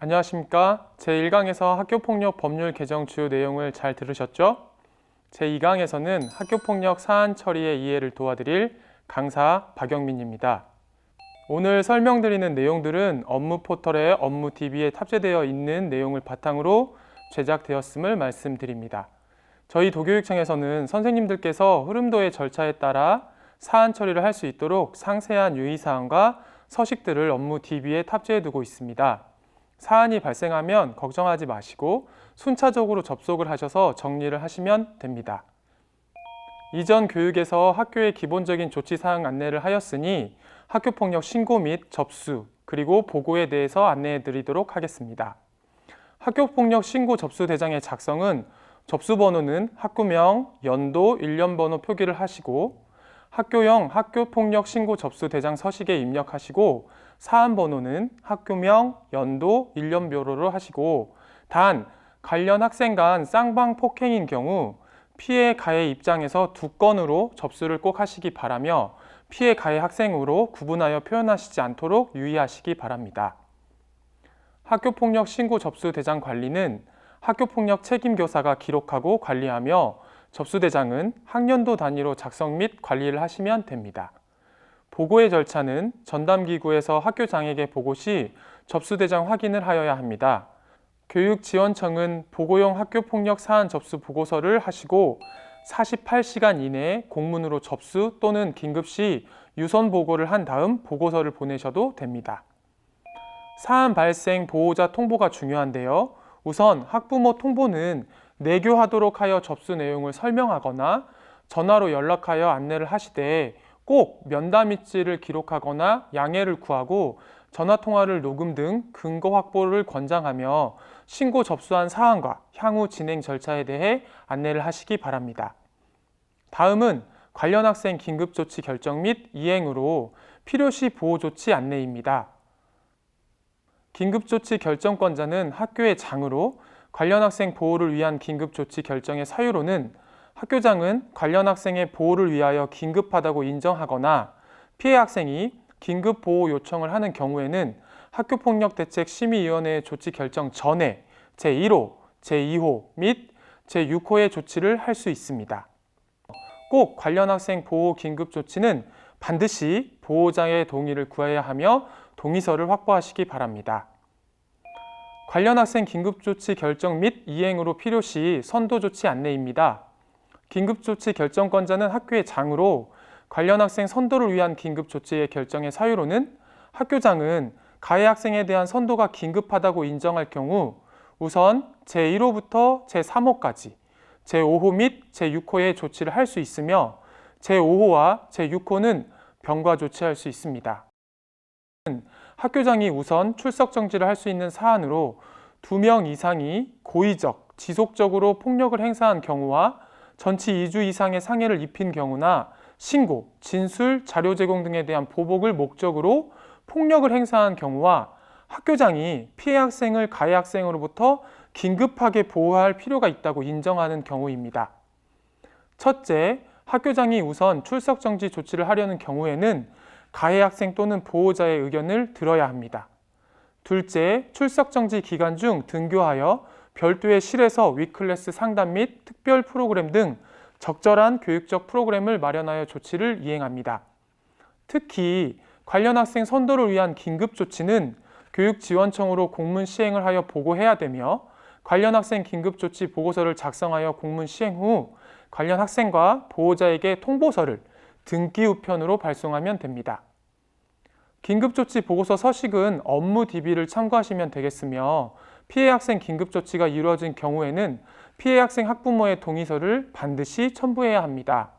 안녕하십니까? 제1강에서 학교폭력 법률 개정 주요 내용을 잘 들으셨죠? 제2강에서는 학교폭력 사안 처리의 이해를 도와드릴 강사 박영민입니다. 오늘 설명드리는 내용들은 업무 포털에 업무 DB에 탑재되어 있는 내용을 바탕으로 제작되었음을 말씀드립니다. 저희 도교육청에서는 선생님들께서 흐름도의 절차에 따라 사안 처리를 할 수 있도록 상세한 유의사항과 서식들을 업무 DB에 탑재해 두고 있습니다. 사안이 발생하면 걱정하지 마시고 순차적으로 접속을 하셔서 정리를 하시면 됩니다. 이전 교육에서 학교의 기본적인 조치사항 안내를 하였으니 학교폭력 신고 및 접수, 그리고 보고에 대해서 안내해 드리도록 하겠습니다. 학교폭력 신고 접수 대장의 작성은 접수번호는 학구명, 연도, 일련번호 표기를 하시고 학교형 학교폭력 신고 접수 대장 서식에 입력하시고 사안 번호는 학교명, 연도, 일련별로로 하시고 단 관련 학생 간 쌍방 폭행인 경우 피해 가해 입장에서 두 건으로 접수를 꼭 하시기 바라며 피해 가해 학생으로 구분하여 표현하시지 않도록 유의하시기 바랍니다. 학교폭력 신고 접수 대장 관리는 학교폭력 책임교사가 기록하고 관리하며 접수대장은 학년도 단위로 작성 및 관리를 하시면 됩니다. 보고의 절차는 전담기구에서 학교장에게 보고 시 접수대장 확인을 하여야 합니다. 교육지원청은 보고용 학교폭력 사안 접수 보고서를 하시고 48시간 이내에 공문으로 접수 또는 긴급시 유선 보고를 한 다음 보고서를 보내셔도 됩니다. 사안 발생 보호자 통보가 중요한데요. 우선 학부모 통보는 내교하도록 하여 접수 내용을 설명하거나 전화로 연락하여 안내를 하시되 꼭 면담 일지를 기록하거나 양해를 구하고 전화통화를 녹음 등 근거 확보를 권장하며 신고 접수한 사안과 향후 진행 절차에 대해 안내를 하시기 바랍니다. 다음은 관련 학생 긴급조치 결정 및 이행으로 필요시 보호조치 안내입니다. 긴급조치 결정권자는 학교의 장으로 관련 학생 보호를 위한 긴급조치 결정의 사유로는 학교장은 관련 학생의 보호를 위하여 긴급하다고 인정하거나 피해 학생이 긴급 보호 요청을 하는 경우에는 학교폭력대책심의위원회의 조치 결정 전에 제1호, 제2호 및 제6호의 조치를 할 수 있습니다. 꼭 관련 학생 보호 긴급조치는 반드시 보호자의 동의를 구해야 하며 동의서를 확보하시기 바랍니다. 관련 학생 긴급조치 결정 및 이행으로 필요시 선도조치 안내입니다. 긴급조치 결정권자는 학교의 장으로 관련 학생 선도를 위한 긴급조치의 결정의 사유로는 학교장은 가해 학생에 대한 선도가 긴급하다고 인정할 경우 우선 제1호부터 제3호까지 제5호 및 제6호의 조치를 할 수 있으며 제5호와 제6호는 병과 조치할 수 있습니다. 학교장이 우선 출석 정지를 할 수 있는 사안으로 2명 이상이 고의적, 지속적으로 폭력을 행사한 경우와 전치 2주 이상의 상해를 입힌 경우나 신고, 진술, 자료 제공 등에 대한 보복을 목적으로 폭력을 행사한 경우와 학교장이 피해 학생을 가해 학생으로부터 긴급하게 보호할 필요가 있다고 인정하는 경우입니다. 첫째, 학교장이 우선 출석 정지 조치를 하려는 경우에는 가해 학생 또는 보호자의 의견을 들어야 합니다. 둘째, 출석 정지 기간 중 등교하여 별도의 실에서 위클래스 상담 및 특별 프로그램 등 적절한 교육적 프로그램을 마련하여 조치를 이행합니다. 특히 관련 학생 선도를 위한 긴급 조치는 교육지원청으로 공문 시행을 하여 보고해야 되며 관련 학생 긴급 조치 보고서를 작성하여 공문 시행 후 관련 학생과 보호자에게 통보서를 등기 우편으로 발송하면 됩니다. 긴급조치 보고서 서식은 업무 DB를 참고하시면 되겠으며 피해 학생 긴급조치가 이루어진 경우에는 피해 학생 학부모의 동의서를 반드시 첨부해야 합니다.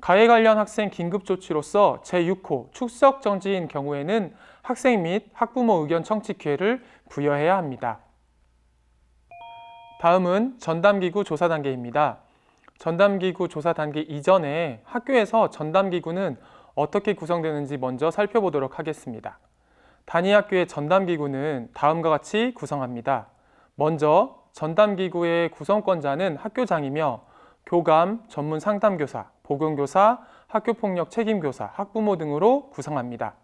가해 관련 학생 긴급조치로서 제6호 출석 정지인 경우에는 학생 및 학부모 의견 청취 기회를 부여해야 합니다. 다음은 전담기구 조사 단계입니다. 전담기구 조사 단계 이전에 학교에서 전담기구는 어떻게 구성되는지 먼저 살펴보도록 하겠습니다. 단위학교의 전담기구는 다음과 같이 구성합니다. 먼저 전담기구의 구성권자는 학교장이며 교감, 전문 상담교사, 보건교사, 학교폭력 책임교사, 학부모 등으로 구성합니다.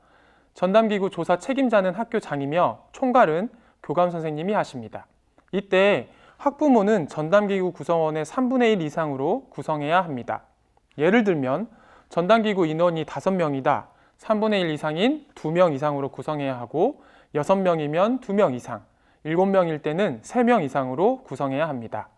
전담기구 조사 책임자는 학교장이며 총괄은 교감 선생님이 하십니다. 이때 학부모는 전담기구 구성원의 3분의 1 이상으로 구성해야 합니다. 예를 들면 전담기구 인원이 5명이다. 3분의 1 이상인 2명 이상으로 구성해야 하고 6명이면 2명 이상, 7명일 때는 3명 이상으로 구성해야 합니다.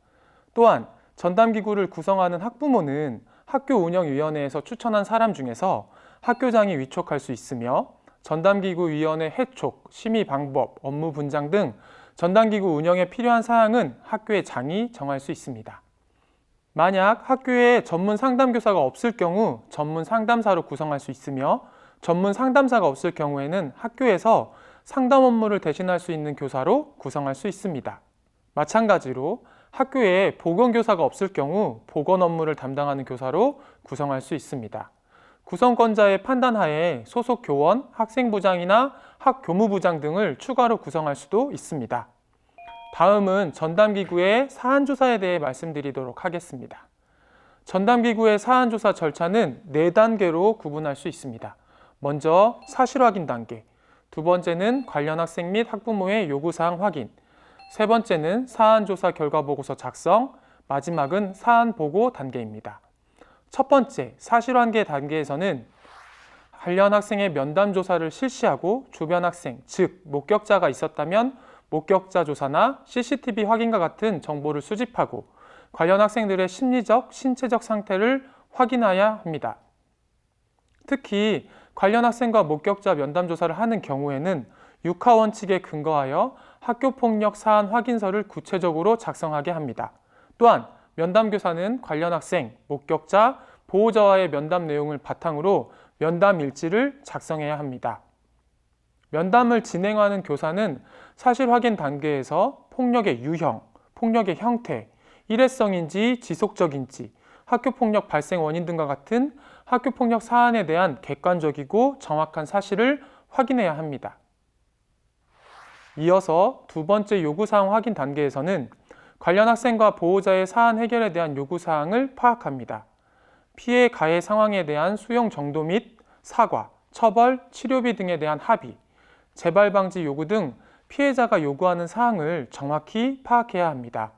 또한 전담기구를 구성하는 학부모는 학교 운영위원회에서 추천한 사람 중에서 학교장이 위촉할 수 있으며 전담기구위원회 회촉, 심의 방법, 업무 분장 등 전담기구 운영에 필요한 사항은 학교의 장이 정할 수 있습니다. 만약 학교에 전문 상담교사가 없을 경우 전문 상담사로 구성할 수 있으며 전문 상담사가 없을 경우에는 학교에서 상담 업무를 대신할 수 있는 교사로 구성할 수 있습니다. 마찬가지로 학교에 보건교사가 없을 경우 보건 업무를 담당하는 교사로 구성할 수 있습니다. 구성권자의 판단하에 소속 교원, 학생부장이나 학교무부장 등을 추가로 구성할 수도 있습니다. 다음은 전담기구의 사안조사에 대해 말씀드리도록 하겠습니다. 전담기구의 사안조사 절차는 4단계로 구분할 수 있습니다. 먼저 사실확인 단계, 두 번째는 관련 학생 및 학부모의 요구사항 확인, 세 번째는 사안조사 결과보고서 작성, 마지막은 사안보고 단계입니다. 첫 번째, 사실환계 단계에서는 관련 학생의 면담조사를 실시하고 주변 학생, 즉 목격자가 있었다면 목격자 조사나 CCTV 확인과 같은 정보를 수집하고 관련 학생들의 심리적, 신체적 상태를 확인해야 합니다. 특히 관련 학생과 목격자 면담 조사를 하는 경우에는 육하 원칙에 근거하여 학교폭력 사안 확인서를 구체적으로 작성하게 합니다. 또한 면담교사는 관련 학생, 목격자, 보호자와의 면담 내용을 바탕으로 면담 일지를 작성해야 합니다. 면담을 진행하는 교사는 사실 확인 단계에서 폭력의 유형, 폭력의 형태, 일회성인지 지속적인지, 학교폭력 발생 원인 등과 같은 학교폭력 사안에 대한 객관적이고 정확한 사실을 확인해야 합니다. 이어서 두 번째 요구사항 확인 단계에서는 관련 학생과 보호자의 사안 해결에 대한 요구사항을 파악합니다. 피해 가해 상황에 대한 수용 정도 및 사과, 처벌, 치료비 등에 대한 합의, 재발 방지 요구 등 피해자가 요구하는 사항을 정확히 파악해야 합니다.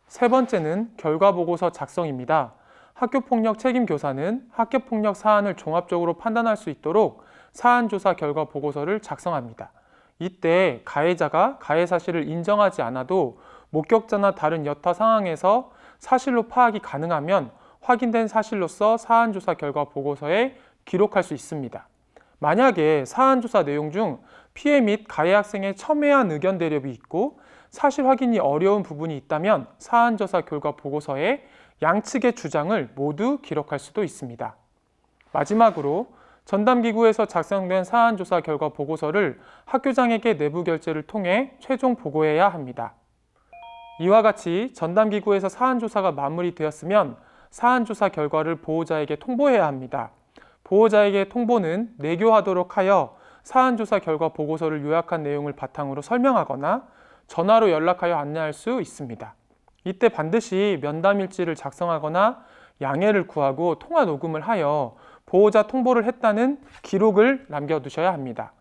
세 번째는 결과보고서 작성입니다. 학교폭력 책임교사는 학교폭력 사안을 종합적으로 판단할 수 있도록 사안조사 결과 보고서를 작성합니다. 이때 가해자가 가해 사실을 인정하지 않아도 목격자나 다른 여타 상황에서 사실로 파악이 가능하면 확인된 사실로서 사안조사 결과 보고서에 기록할 수 있습니다. 만약에 사안조사 내용 중 피해 및 가해 학생의 첨예한 의견 대립이 있고 사실 확인이 어려운 부분이 있다면 사안조사 결과 보고서에 양측의 주장을 모두 기록할 수도 있습니다. 마지막으로 전담기구에서 작성된 사안조사 결과 보고서를 학교장에게 내부 결재를 통해 최종 보고해야 합니다. 이와 같이 전담기구에서 사안조사가 마무리되었으면 사안조사 결과를 보호자에게 통보해야 합니다. 보호자에게 통보는 내교하도록 하여 사안조사 결과 보고서를 요약한 내용을 바탕으로 설명하거나 전화로 연락하여 안내할 수 있습니다. 이때 반드시 면담일지를 작성하거나 양해를 구하고 통화 녹음을 하여 보호자 통보를 했다는 기록을 남겨두셔야 합니다.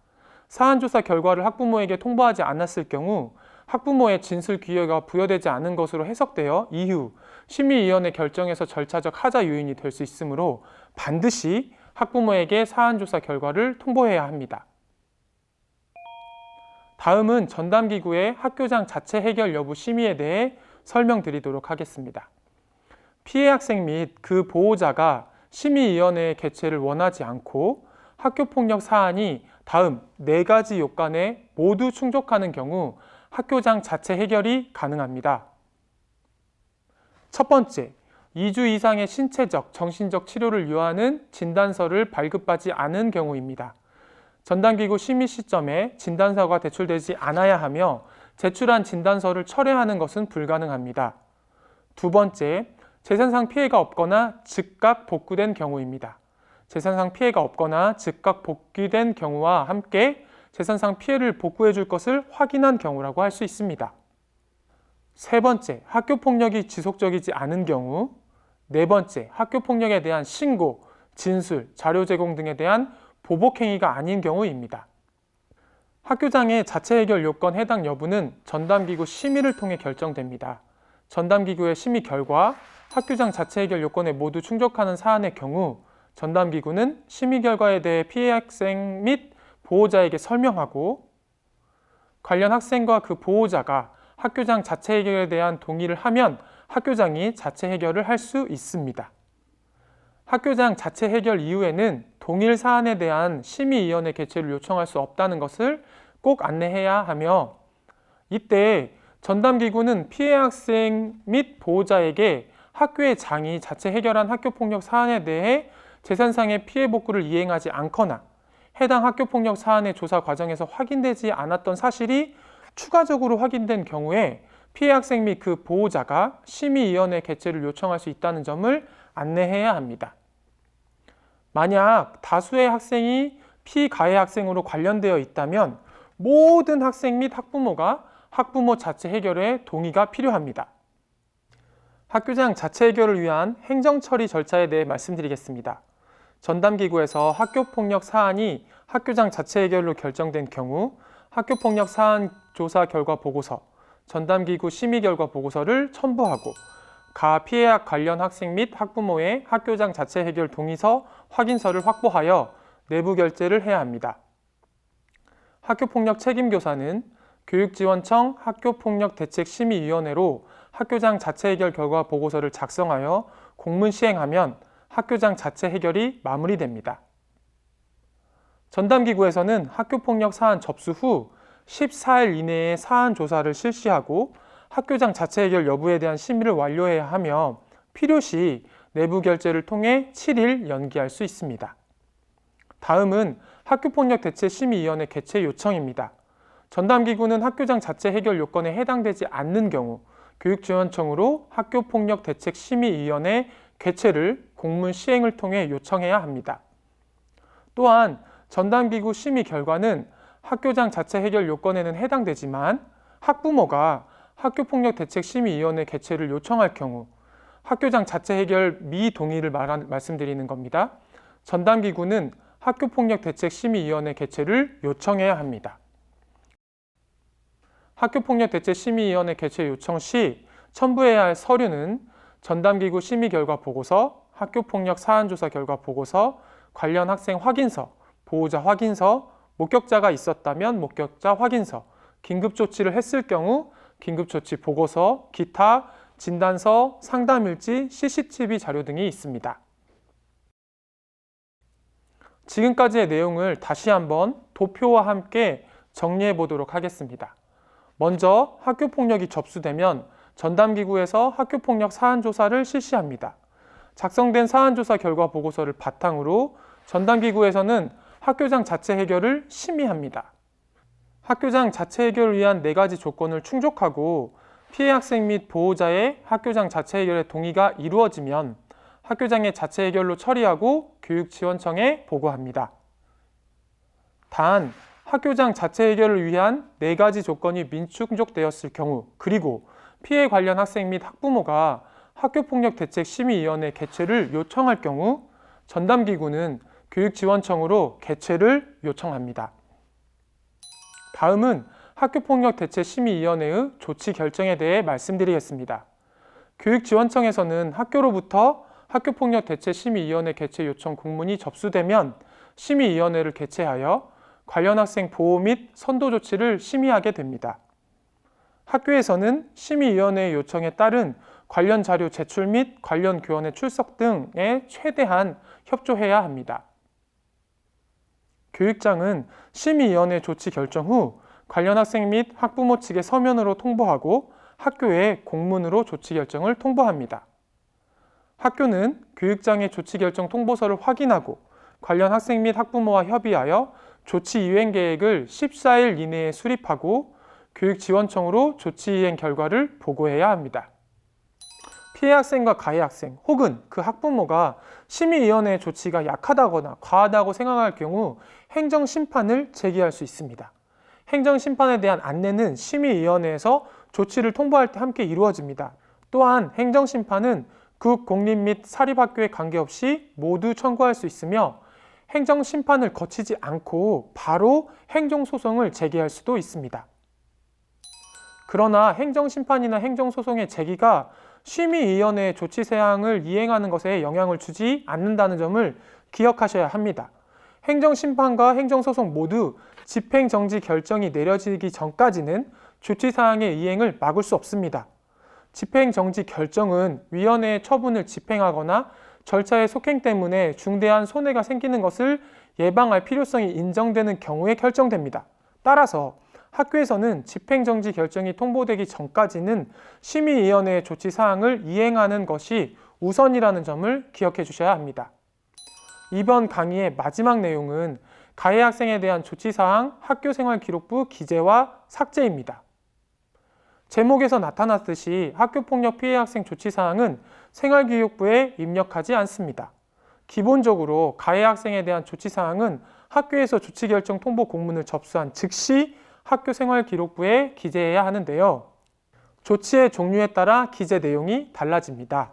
사안조사 결과를 학부모에게 통보하지 않았을 경우 학부모의 진술 기여가 부여되지 않은 것으로 해석되어 이후 심의위원회 결정에서 절차적 하자 요인이 될 수 있으므로 반드시 학부모에게 사안조사 결과를 통보해야 합니다. 다음은 전담기구의 학교장 자체 해결 여부 심의에 대해 설명드리도록 하겠습니다. 피해 학생 및 그 보호자가 심의위원회의 개최를 원하지 않고 학교폭력 사안이 다음 4가지 요건에 모두 충족하는 경우 학교장 자체 해결이 가능합니다. 첫 번째, 2주 이상의 신체적, 정신적 치료를 요하는 진단서를 발급하지 않은 경우입니다. 전담기구 심의 시점에 진단서가 제출되지 않아야 하며 제출한 진단서를 철회하는 것은 불가능합니다. 두 번째, 재산상 피해가 없거나 즉각 복구된 경우입니다. 재산상 피해가 없거나 즉각 복귀된 경우와 함께 재산상 피해를 복구해 줄 것을 확인한 경우라고 할 수 있습니다. 세 번째, 학교폭력이 지속적이지 않은 경우. 네 번째, 학교폭력에 대한 신고, 진술, 자료 제공 등에 대한 보복행위가 아닌 경우입니다. 학교장의 자체 해결 요건 해당 여부는 전담기구 심의를 통해 결정됩니다. 전담기구의 심의 결과 학교장 자체 해결 요건에 모두 충족하는 사안의 경우 전담기구는 심의 결과에 대해 피해 학생 및 보호자에게 설명하고 관련 학생과 그 보호자가 학교장 자체 해결에 대한 동의를 하면 학교장이 자체 해결을 할 수 있습니다. 학교장 자체 해결 이후에는 동일 사안에 대한 심의위원회 개최를 요청할 수 없다는 것을 꼭 안내해야 하며 이때 전담기구는 피해 학생 및 보호자에게 학교의 장이 자체 해결한 학교폭력 사안에 대해 재산상의 피해 복구를 이행하지 않거나 해당 학교폭력 사안의 조사 과정에서 확인되지 않았던 사실이 추가적으로 확인된 경우에 피해 학생 및 그 보호자가 심의위원회 개최를 요청할 수 있다는 점을 안내해야 합니다. 만약 다수의 학생이 피가해 학생으로 관련되어 있다면 모든 학생 및 학부모가 학부모 자체 해결에 동의가 필요합니다. 학교장 자체 해결을 위한 행정처리 절차에 대해 말씀드리겠습니다. 전담기구에서 학교폭력 사안이 학교장 자체 해결로 결정된 경우 학교폭력 사안 조사 결과 보고서, 전담기구 심의 결과 보고서를 첨부하고 가 피해 관련 학생 및 학부모의 학교장 자체 해결 동의서, 확인서를 확보하여 내부 결재를 해야 합니다. 학교폭력 책임교사는 교육지원청 학교폭력대책심의위원회로 학교장 자체 해결 결과 보고서를 작성하여 공문 시행하면 학교장 자체 해결이 마무리됩니다. 전담기구에서는 학교폭력 사안 접수 후 14일 이내에 사안 조사를 실시하고 학교장 자체 해결 여부에 대한 심의를 완료해야 하며 필요시 내부 결재를 통해 7일 연기할 수 있습니다. 다음은 학교폭력대책심의위원회 개최 요청입니다. 전담기구는 학교장 자체 해결 요건에 해당되지 않는 경우 교육지원청으로 학교폭력대책심의위원회 개최를 공문 시행을 통해 요청해야 합니다. 또한 전담기구 심의 결과는 학교장 자체 해결 요건에는 해당되지만 학부모가 학교폭력대책심의위원회 개최를 요청할 경우 학교장 자체 해결 미동의를 말씀드리는 겁니다. 전담기구는 학교폭력대책심의위원회 개최를 요청해야 합니다. 학교폭력대책심의위원회 개최 요청 시 첨부해야 할 서류는 전담기구 심의 결과 보고서, 학교폭력 사안조사 결과 보고서, 관련 학생 확인서, 보호자 확인서, 목격자가 있었다면 목격자 확인서, 긴급조치를 했을 경우 긴급조치 보고서, 기타, 진단서, 상담일지, CCTV 자료 등이 있습니다. 지금까지의 내용을 다시 한번 도표와 함께 정리해 보도록 하겠습니다. 먼저 학교폭력이 접수되면 전담기구에서 학교폭력 사안조사를 실시합니다. 작성된 사안조사 결과 보고서를 바탕으로 전담기구에서는 학교장 자체 해결을 심의합니다. 학교장 자체 해결을 위한 4가지 조건을 충족하고 피해 학생 및 보호자의 학교장 자체 해결에 동의가 이루어지면 학교장의 자체 해결로 처리하고 교육지원청에 보고합니다. 단, 학교장 자체 해결을 위한 4가지 조건이 미충족되었을 경우 그리고 피해 관련 학생 및 학부모가 학교폭력대책심의위원회 개최를 요청할 경우 전담기구는 교육지원청으로 개최를 요청합니다. 다음은 학교폭력대책심의위원회의 조치 결정에 대해 말씀드리겠습니다. 교육지원청에서는 학교로부터 학교폭력대책심의위원회 개최 요청 공문이 접수되면 심의위원회를 개최하여 관련 학생 보호 및 선도 조치를 심의하게 됩니다. 학교에서는 심의위원회의 요청에 따른 관련 자료 제출 및 관련 교원의 출석 등에 최대한 협조해야 합니다. 교육장은 심의위원회 조치 결정 후 관련 학생 및 학부모 측에 서면으로 통보하고 학교에 공문으로 조치 결정을 통보합니다. 학교는 교육장의 조치 결정 통보서를 확인하고 관련 학생 및 학부모와 협의하여 조치 이행 계획을 14일 이내에 수립하고 교육지원청으로 조치 이행 결과를 보고해야 합니다. 피해 학생과 가해 학생 혹은 그 학부모가 심의위원회의 조치가 약하다거나 과하다고 생각할 경우 행정심판을 제기할 수 있습니다. 행정심판에 대한 안내는 심의위원회에서 조치를 통보할 때 함께 이루어집니다. 또한 행정심판은 국, 공립 및 사립학교에 관계없이 모두 청구할 수 있으며 행정심판을 거치지 않고 바로 행정소송을 제기할 수도 있습니다. 그러나 행정심판이나 행정소송의 제기가 심의위원회의 조치사항을 이행하는 것에 영향을 주지 않는다는 점을 기억하셔야 합니다. 행정심판과 행정소송 모두 집행정지 결정이 내려지기 전까지는 조치사항의 이행을 막을 수 없습니다. 집행정지 결정은 위원회의 처분을 집행하거나 절차의 속행 때문에 중대한 손해가 생기는 것을 예방할 필요성이 인정되는 경우에 결정됩니다. 따라서 학교에서는 집행정지 결정이 통보되기 전까지는 심의위원회의 조치사항을 이행하는 것이 우선이라는 점을 기억해 주셔야 합니다. 이번 강의의 마지막 내용은 가해 학생에 대한 조치사항 학교생활기록부 기재와 삭제입니다. 제목에서 나타났듯이 학교폭력 피해 학생 조치사항은 생활기록부에 입력하지 않습니다. 기본적으로 가해 학생에 대한 조치사항은 학교에서 조치결정 통보 공문을 접수한 즉시 학교생활기록부에 기재해야 하는데요. 조치의 종류에 따라 기재 내용이 달라집니다.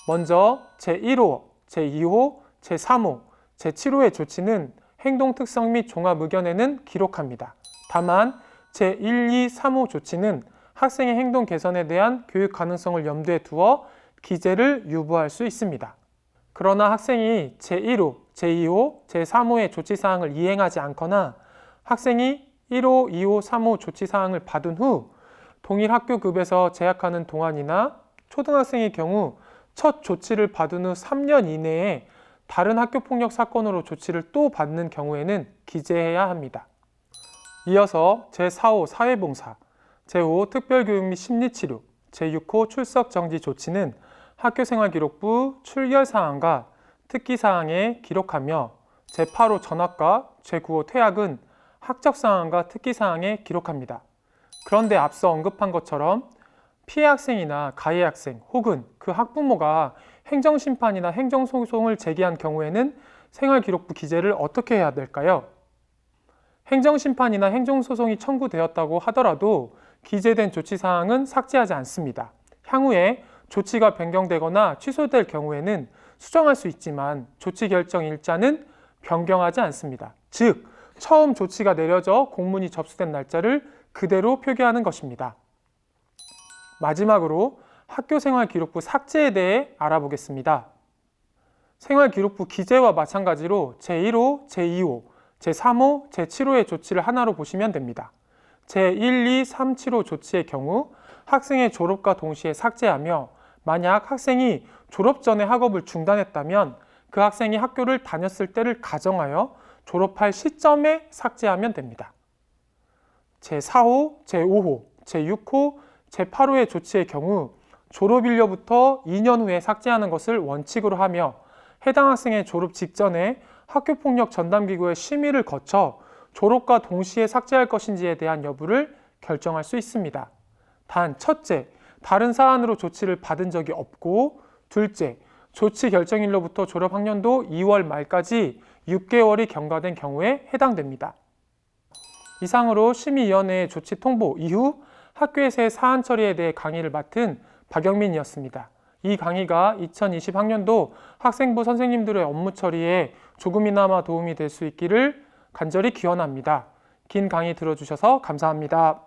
먼저 제1호, 제2호, 제3호, 제7호의 조치는 행동특성 및 종합의견에는 기록합니다. 다만 제1, 2, 3호 조치는 학생의 행동 개선에 대한 교육 가능성을 염두에 두어 기재를 유보할 수 있습니다. 그러나 학생이 제1호, 제2호, 제3호의 조치사항을 이행하지 않거나 학생이 1호, 2호, 3호 조치사항을 받은 후 동일 학교급에서 재학하는 동안이나 초등학생의 경우 첫 조치를 받은 후 3년 이내에 다른 학교폭력 사건으로 조치를 또 받는 경우에는 기재해야 합니다. 이어서 제4호 사회봉사, 제5호 특별교육 및 심리치료, 제6호 출석정지 조치는 학교생활기록부 출결사항과 특기사항에 기록하며 제8호 전학과 제9호 퇴학은 학적사항과 특기사항에 기록합니다. 그런데 앞서 언급한 것처럼 피해 학생이나 가해 학생 혹은 그 학부모가 행정심판이나 행정소송을 제기한 경우에는 생활기록부 기재를 어떻게 해야 될까요? 행정심판이나 행정소송이 청구되었다고 하더라도 기재된 조치사항은 삭제하지 않습니다. 향후에 조치가 변경되거나 취소될 경우에는 수정할 수 있지만 조치결정 일자는 변경하지 않습니다. 즉, 처음 조치가 내려져 공문이 접수된 날짜를 그대로 표기하는 것입니다. 마지막으로 학교생활기록부 삭제에 대해 알아보겠습니다. 생활기록부 기재와 마찬가지로 제1호, 제2호, 제3호, 제7호의 조치를 하나로 보시면 됩니다. 제1, 2, 3, 7호 조치의 경우 학생의 졸업과 동시에 삭제하며 만약 학생이 졸업 전에 학업을 중단했다면 그 학생이 학교를 다녔을 때를 가정하여 졸업할 시점에 삭제하면 됩니다. 제4호, 제5호, 제6호, 제8호의 조치의 경우 졸업일로부터 2년 후에 삭제하는 것을 원칙으로 하며 해당 학생의 졸업 직전에 학교폭력 전담기구의 심의를 거쳐 졸업과 동시에 삭제할 것인지에 대한 여부를 결정할 수 있습니다. 단 첫째, 다른 사안으로 조치를 받은 적이 없고 둘째, 조치 결정일로부터 졸업 학년도 2월 말까지 6개월이 경과된 경우에 해당됩니다. 이상으로 심의위원회의 조치 통보 이후 학교에서의 사안 처리에 대해 강의를 맡은 박영민이었습니다. 이 강의가 2020학년도 학생부 선생님들의 업무 처리에 조금이나마 도움이 될 수 있기를 간절히 기원합니다. 긴 강의 들어주셔서 감사합니다.